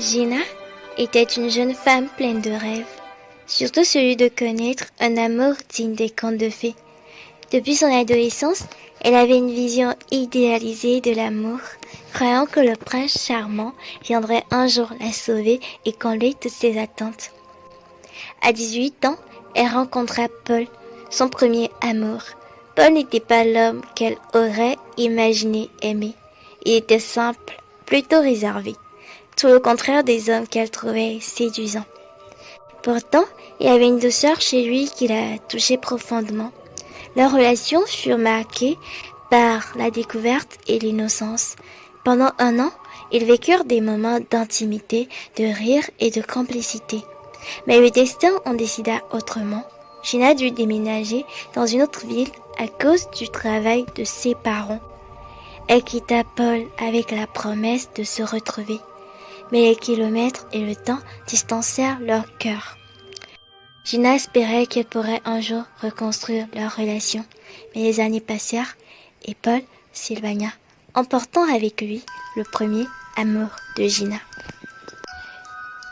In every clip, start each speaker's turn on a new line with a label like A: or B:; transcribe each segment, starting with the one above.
A: Gina était une jeune femme pleine de rêves, surtout celui de connaître un amour digne des contes de fées. Depuis son adolescence, elle avait une vision idéalisée de l'amour, croyant que le prince charmant viendrait un jour la sauver et combler toutes ses attentes. À 18 ans, elle rencontra Paul, son premier amour. Paul n'était pas l'homme qu'elle aurait imaginé aimer. Il était simple, plutôt réservé, tout le contraire des hommes qu'elle trouvait séduisants. Pourtant, il y avait une douceur chez lui qui la touchait profondément. Leurs relations furent marquées par la découverte et l'innocence. Pendant 1 an, ils vécurent des moments d'intimité, de rire et de complicité. Mais le destin en décida autrement. Gina dut déménager dans une autre ville à cause du travail de ses parents. Elle quitta Paul avec la promesse de se retrouver. Mais les kilomètres et le temps distancèrent leurs cœurs. Gina espérait qu'elle pourrait un jour reconstruire leur relation, mais les années passèrent et Paul s'éloigna, emportant avec lui le premier amour de Gina.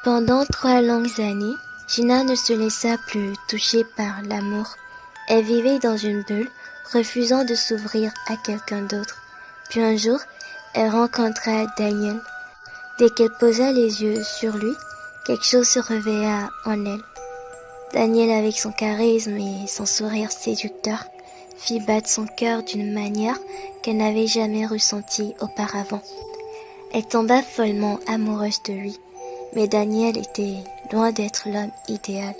A: Pendant 3 longues années, Gina ne se laissa plus toucher par l'amour. Elle vivait dans une bulle, refusant de s'ouvrir à quelqu'un d'autre. Puis un jour, elle rencontra Daniel. Dès qu'elle posa les yeux sur lui, quelque chose se réveilla en elle. Daniel, avec son charisme et son sourire séducteur, fit battre son cœur d'une manière qu'elle n'avait jamais ressentie auparavant. Elle tomba follement amoureuse de lui, mais Daniel était loin d'être l'homme idéal.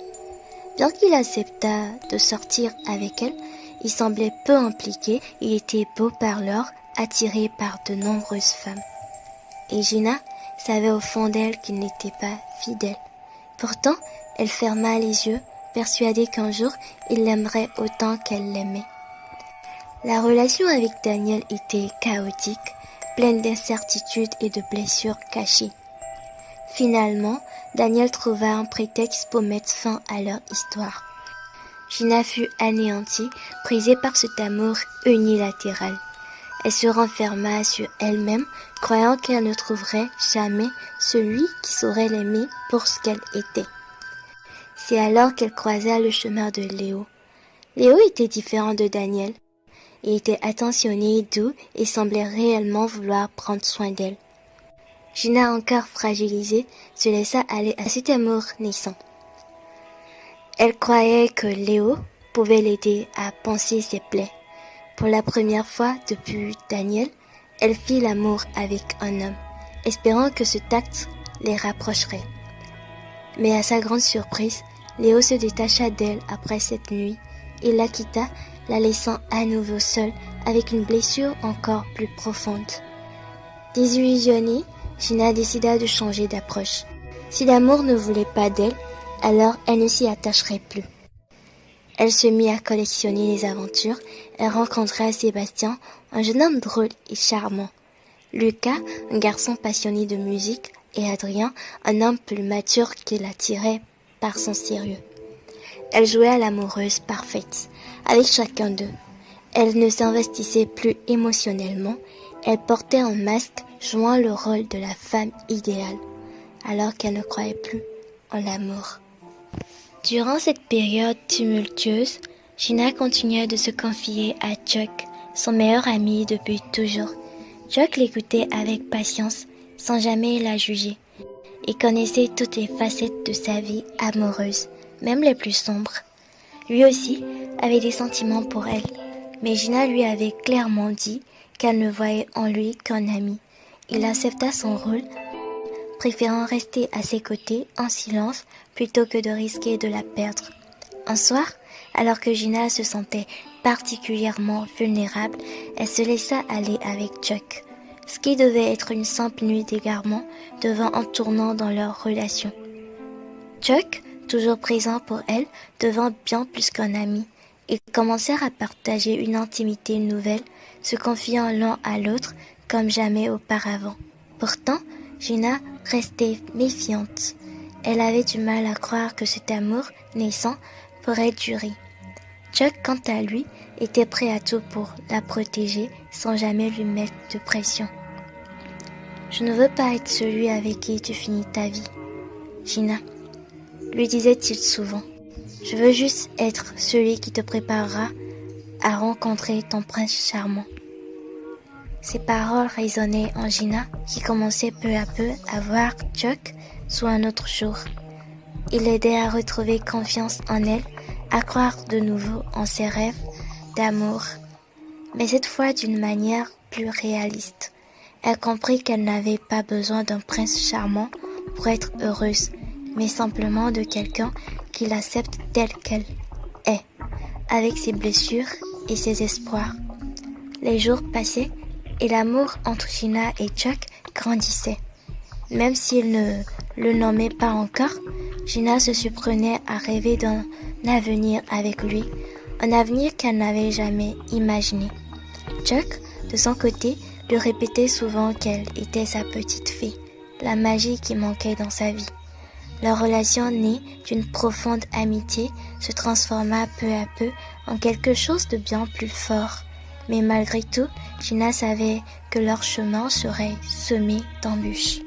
A: Bien qu'il acceptât de sortir avec elle, il semblait peu impliqué, il était beau parleur, attiré par de nombreuses femmes. Et Gina savait au fond d'elle qu'il n'était pas fidèle. Pourtant, elle ferma les yeux, persuadée qu'un jour, il l'aimerait autant qu'elle l'aimait. La relation avec Daniel était chaotique, pleine d'incertitudes et de blessures cachées. Finalement, Daniel trouva un prétexte pour mettre fin à leur histoire. Gina fut anéantie, brisée par cet amour unilatéral. Elle se renferma sur elle-même, croyant qu'elle ne trouverait jamais celui qui saurait l'aimer pour ce qu'elle était. C'est alors qu'elle croisa le chemin de Léo. Léo était différent de Daniel. Il était attentionné, doux et semblait réellement vouloir prendre soin d'elle. Gina, encore fragilisée, se laissa aller à cet amour naissant. Elle croyait que Léo pouvait l'aider à panser ses plaies. Pour la première fois depuis Daniel, elle fit l'amour avec un homme, espérant que ce tact les rapprocherait. Mais à sa grande surprise, Léo se détacha d'elle après cette nuit. Il la quitta, la laissant à nouveau seule avec une blessure encore plus profonde. Désillusionnée, Gina décida de changer d'approche. Si l'amour ne voulait pas d'elle, alors elle ne s'y attacherait plus. Elle se mit à collectionner les aventures. Elle rencontra Sébastien, un jeune homme drôle et charmant. Lucas, un garçon passionné de musique, et Adrien, un homme plus mature qui l'attirait par son sérieux. Elle jouait à l'amoureuse parfaite, avec chacun d'eux. Elle ne s'investissait plus émotionnellement, elle portait un masque jouant le rôle de la femme idéale, alors qu'elle ne croyait plus en l'amour. Durant cette période tumultueuse, Gina continuait de se confier à Chuck, son meilleur ami depuis toujours. Chuck l'écoutait avec patience, sans jamais la juger. Il connaissait toutes les facettes de sa vie amoureuse, même les plus sombres. Lui aussi avait des sentiments pour elle, mais Gina lui avait clairement dit qu'elle ne voyait en lui qu'un ami. Il accepta son rôle, préférant rester à ses côtés en silence plutôt que de risquer de la perdre. Un soir, alors que Gina se sentait particulièrement vulnérable, elle se laissa aller avec Chuck. Ce qui devait être une simple nuit d'égarement devint un tournant dans leur relation. Chuck, toujours présent pour elle, devint bien plus qu'un ami. Ils commencèrent à partager une intimité nouvelle, se confiant l'un à l'autre comme jamais auparavant. Pourtant, Gina restait méfiante. Elle avait du mal à croire que cet amour naissant pourrait durer. Chuck, quant à lui, était prêt à tout pour la protéger sans jamais lui mettre de pression. « Je ne veux pas être celui avec qui tu finis ta vie, Gina, » lui disait-il souvent. « Je veux juste être celui qui te préparera à rencontrer ton prince charmant. » Ces paroles résonnaient en Gina, qui commençait peu à peu à voir Chuck sous un autre jour. Il l'aidait à retrouver confiance en elle, à croire de nouveau en ses rêves d'amour, mais cette fois d'une manière plus réaliste. Elle comprit qu'elle n'avait pas besoin d'un prince charmant pour être heureuse, mais simplement de quelqu'un qui l'accepte telle qu'elle est, avec ses blessures et ses espoirs. Les jours passaient et l'amour entre Gina et Chuck grandissait. Même s'il ne le nommait pas encore, Gina se surprenait à rêver d'un avenir avec lui, un avenir qu'elle n'avait jamais imaginé. Chuck, de son côté, lui répétait souvent qu'elle était sa petite fée, la magie qui manquait dans sa vie. Leur relation née d'une profonde amitié se transforma peu à peu en quelque chose de bien plus fort. Mais malgré tout, Gina savait que leur chemin serait semé d'embûches.